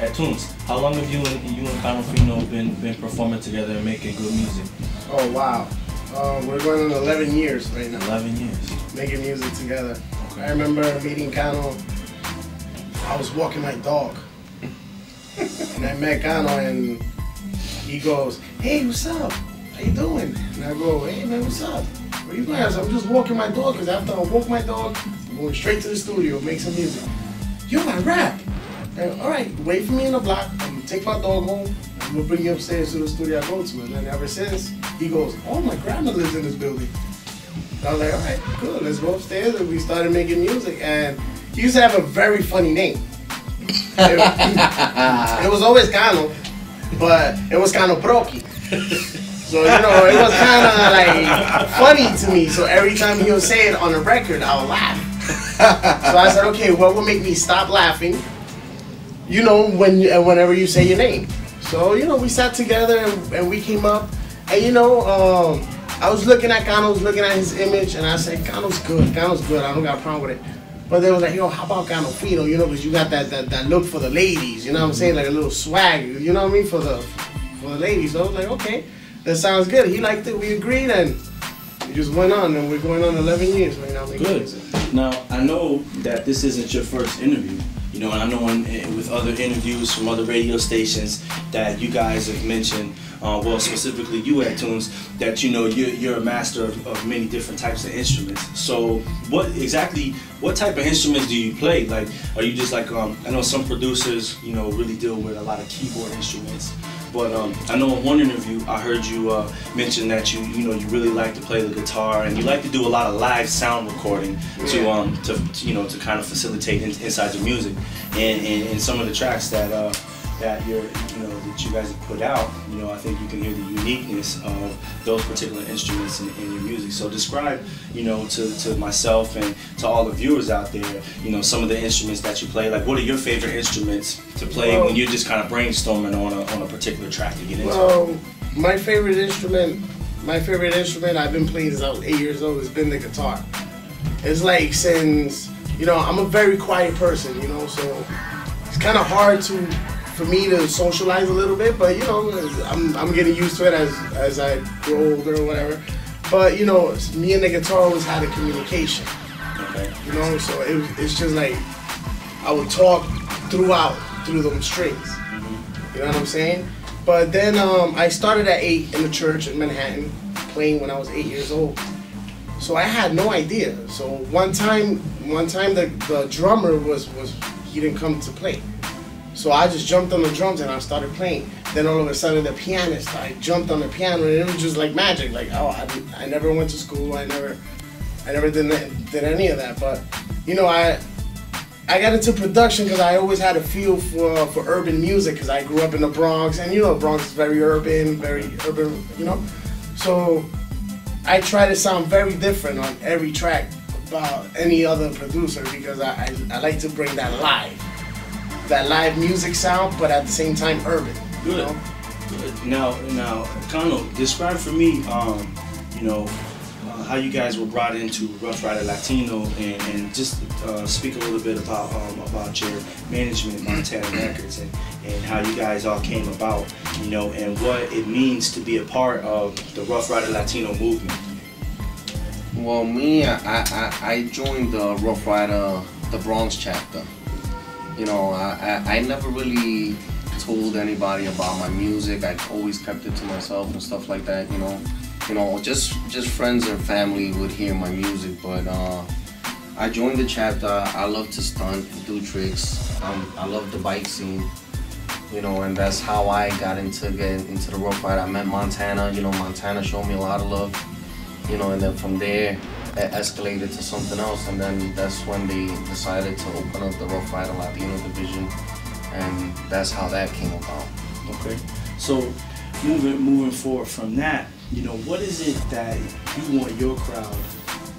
at Tunz. How long have you and Canofino been performing together and making good music? Oh wow, we're going on 11 years right now. 11 years. Making music together. Okay. I remember meeting Cano. I was walking my dog, and I met Cano, and he goes, "Hey, what's up? How you doing?" And I go, "Hey man, what's up? Where you going?" I said, "I'm just walking my dog, because after I walk my dog, I'm going straight to the studio, make some music." "Yo, I rap." And, "All right, wait for me in the block. I'm gonna take my dog home. I'm gonna bring you upstairs to the studio I go to." And then ever since, he goes, "Oh, my grandma lives in this building." And I was like, "All right, cool. Let's go upstairs." And we started making music. And he used to have a very funny name. It was always Cano, but it was Cano Proki. So, you know, it was kind of like funny to me. So every time he would say it on a record, I would laugh. So I said, okay, what will make me stop laughing? You know, whenever you say your name. So, you know, we sat together and we came up. And, you know, I was looking at Cano, looking at his image, and I said, Cano's good. Cano's good. I don't got a problem with it. But they was like, yo, how about Canofino? You know, because you got that look for the ladies. You know what I'm saying? Like a little swag. You know what I mean? For the ladies. So I was like, okay, that sounds good. He liked it. We agreed, and we just went on. And we're going on 11 years right now. Good. Now, I know that this isn't your first interview. You know, and I know with other interviews from other radio stations that you guys have mentioned, well, specifically you at Tunz, that, you know, you're a master of many different types of instruments. So what type of instruments do you play? Like, are you just like, I know some producers, you know, really deal with a lot of keyboard instruments. But I know in one interview I heard you mention that you really like to play the guitar, and you like to do a lot of live sound recording to kind of facilitate inside your music. And some of the tracks that you guys have put out, you know, I think you can hear the uniqueness of those particular instruments in your music. So describe, you know, to myself and to all the viewers out there, you know, some of the instruments that you play. Like, what are your favorite instruments to play when you're just kind of brainstorming on a particular track to get into? Well, my favorite instrument I've been playing since I was 8 years old has been the guitar. It's like, since, you know, I'm a very quiet person, you know, so it's kind of hard for me to socialize a little bit, but, you know, I'm getting used to it as I grow older or whatever. But, you know, me and the guitar always had a communication. Okay. You know, so it's just like I would talk through those strings. Mm-hmm. You know what I'm saying? But then I started at 8 in the church in Manhattan, playing when I was 8 years old. So I had no idea. So one time the drummer he didn't come to play. So I just jumped on the drums and I started playing. Then all of a sudden the pianist, I jumped on the piano, and it was just like magic. Like, oh, I never went to school. I never did any of that. But, you know, I got into production because I always had a feel for urban music, because I grew up in the Bronx, and, you know, Bronx is very urban, you know. So I try to sound very different on every track about any other producer, because I like to bring that live music sound, but at the same time urban. Good. You know? Good. Now, Cano, describe for me, you know, how you guys were brought into Rough Rider Latino, and just speak a little bit about your management, Montana Records, and how you guys all came about, you know, and what it means to be a part of the Rough Rider Latino movement. Well, me, I joined the Rough Rider, the Bronx chapter. You know, I never really told anybody about my music. I always kept it to myself and stuff like that, you know. You know, just friends and family would hear my music, but I joined the chapter. I love to stunt, do tricks. I love the bike scene, you know, and that's how I got into the Rough Rider. I met Montana. You know, Montana showed me a lot of love, you know, and then from there it escalated to something else, and then that's when they decided to open up the Rough Rider Latino division, and that's how that came about. Okay, so moving forward from that, you know, what is it that you want your crowd,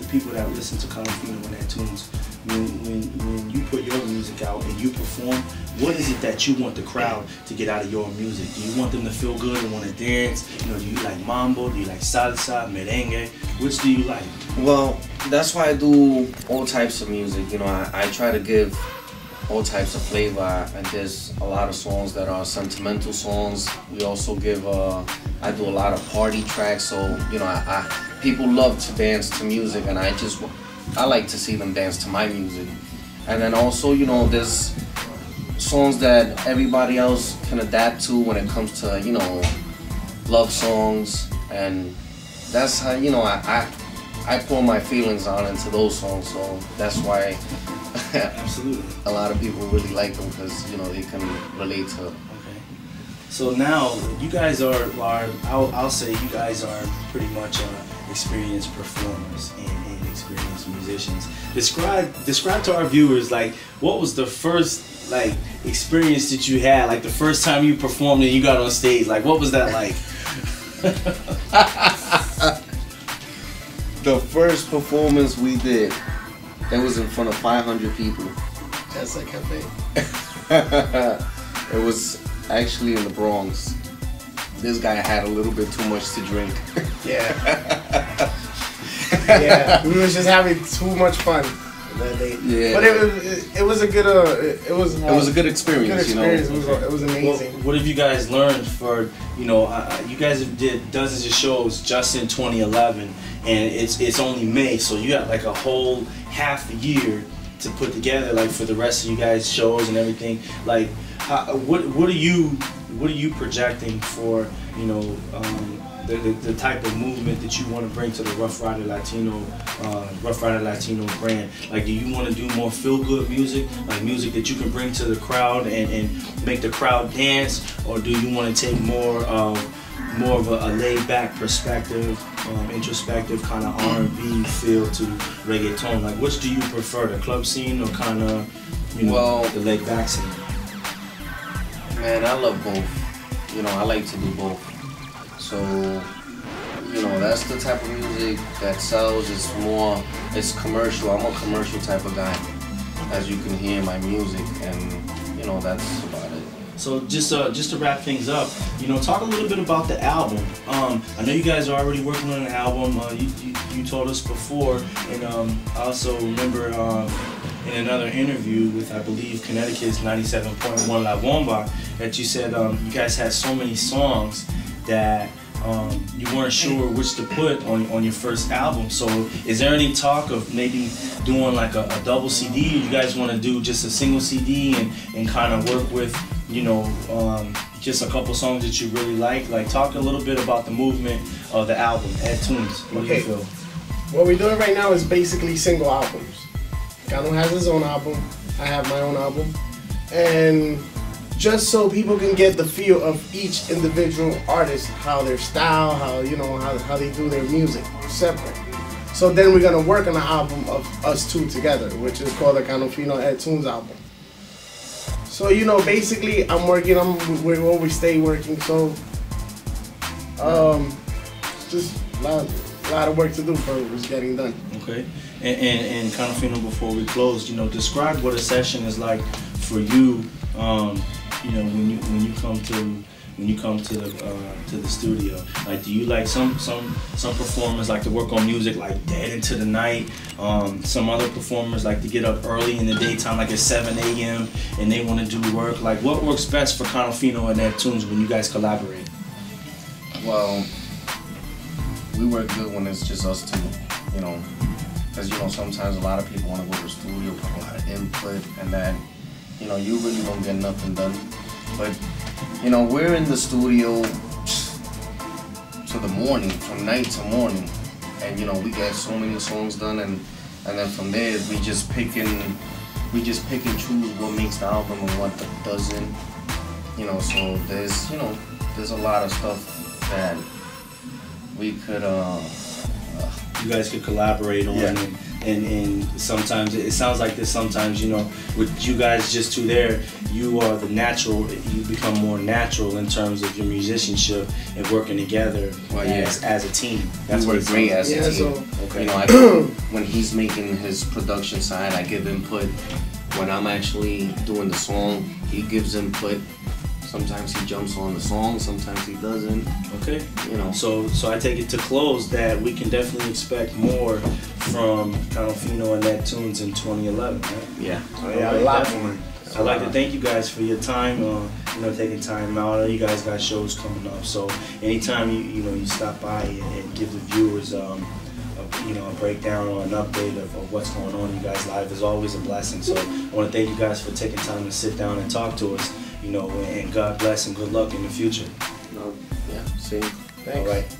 the people that listen to Canofino and at Tunz, when you put your music out and you perform, what is it that you want the crowd to get out of your music? Do you want them to feel good and want to dance? You know, do you like mambo? Do you like salsa, merengue? Which do you like? Well, that's why I do all types of music. You know, I try to give all types of flavor, and there's a lot of songs that are sentimental songs. We also give, I do a lot of party tracks, so you know, people love to dance to music, and I like to see them dance to my music. And then also, you know, there's songs that everybody else can adapt to when it comes to, you know, love songs, and that's how, you know, I pour my feelings on into those songs, so that's why Absolutely. a lot of people really like them, because, you know, they can relate to them. Okay. So now you guys are I'll say you guys are pretty much experienced performers and experienced musicians. Describe to our viewers, like, what was the first like experience that you had, like the first time you performed and you got on stage, like what was that like? The first performance we did, it was in front of 500 people. That's like cafe. It was actually in the Bronx. This guy had a little bit too much to drink. Yeah. Yeah, we was just having too much fun that day. Yeah. But it was a good it was a good experience. Good experience. You know? It was amazing. What have you guys learned for, you know, you guys have did dozens of shows just in 2011, and it's only May, so you got like a whole half a year to put together, like for the rest of you guys' shows and everything. Like, what are you projecting for, you know, the type of movement that you want to bring to the Rough Rider Latino brand? Like, do you want to do more feel-good music, like music that you can bring to the crowd and make the crowd dance, or do you want to take more of a laid-back perspective, introspective kind of R&B feel to reggaeton? Like, which do you prefer, the club scene or kind of, you know, the laid-back scene? Man, I love both. You know, I like to do both. So, you know, that's the type of music that sells. It's commercial. I'm a commercial type of guy, as you can hear in my music, and you know, that's about it. So just to wrap things up, you know, talk a little bit about the album. I know you guys are already working on an album. You told us before, and I also remember in another interview with, I believe, Connecticut's 97.1 La Bomba, that you said you guys had so many songs that you weren't sure which to put on your first album. So is there any talk of maybe doing like a double CD, or you guys want to do just a single CD and kind of work with, you know, just a couple songs that you really like? Like, talk a little bit about the movement of the album at Tunz. What do you feel? What we're doing right now is basically single albums. Cano has his own album, I have my own album, and just so people can get the feel of each individual artist, how their style, how, you know, how they do their music separate. So then we're gonna work on an album of us two together, which is called the Canofino at Tunz album. So, you know, basically I'm working on where we stay working. So just a lot of work to do for it's getting done. Okay. And Canofino, before we close, you know, describe what a session is like for you. You know, when you come to the studio, like, do you like some performers like to work on music like dead into the night? Some other performers like to get up early in the daytime, like at 7 a.m. and they want to do work. Like, what works best for Canofino and Tunz when you guys collaborate? Well, we work good when it's just us two, you know, because, you know, sometimes a lot of people want to go to the studio, put a lot of input, and then, you know, you really don't get nothing done. But, you know, we're in the studio to the morning, from night to morning, and, you know, we get so many songs done, and then from there we just pick and choose what makes the album and what doesn't. You know, so there's a lot of stuff that we could you guys could collaborate on. Yeah. And sometimes it sounds like this. Sometimes, you know, with you guys just two there, you are the natural. You become more natural in terms of your musicianship and working together as a team. That's what great as a team. So, okay. You know, when he's making his production side, I give input. When I'm actually doing the song, he gives input. Sometimes he jumps on the song, sometimes he doesn't. Okay. You know. So I take it to close that we can definitely expect more from Canofino and Tunz in 2011, right? Yeah. a lot more. I'd like to thank you guys for your time. You know, taking time out. I know you guys got shows coming up, so anytime you stop by and give the viewers a breakdown or an update of what's going on in you guys' life is always a blessing. So I want to thank you guys for taking time to sit down and talk to us. You know, and God bless and good luck in the future. Yeah, see. Thanks. All right.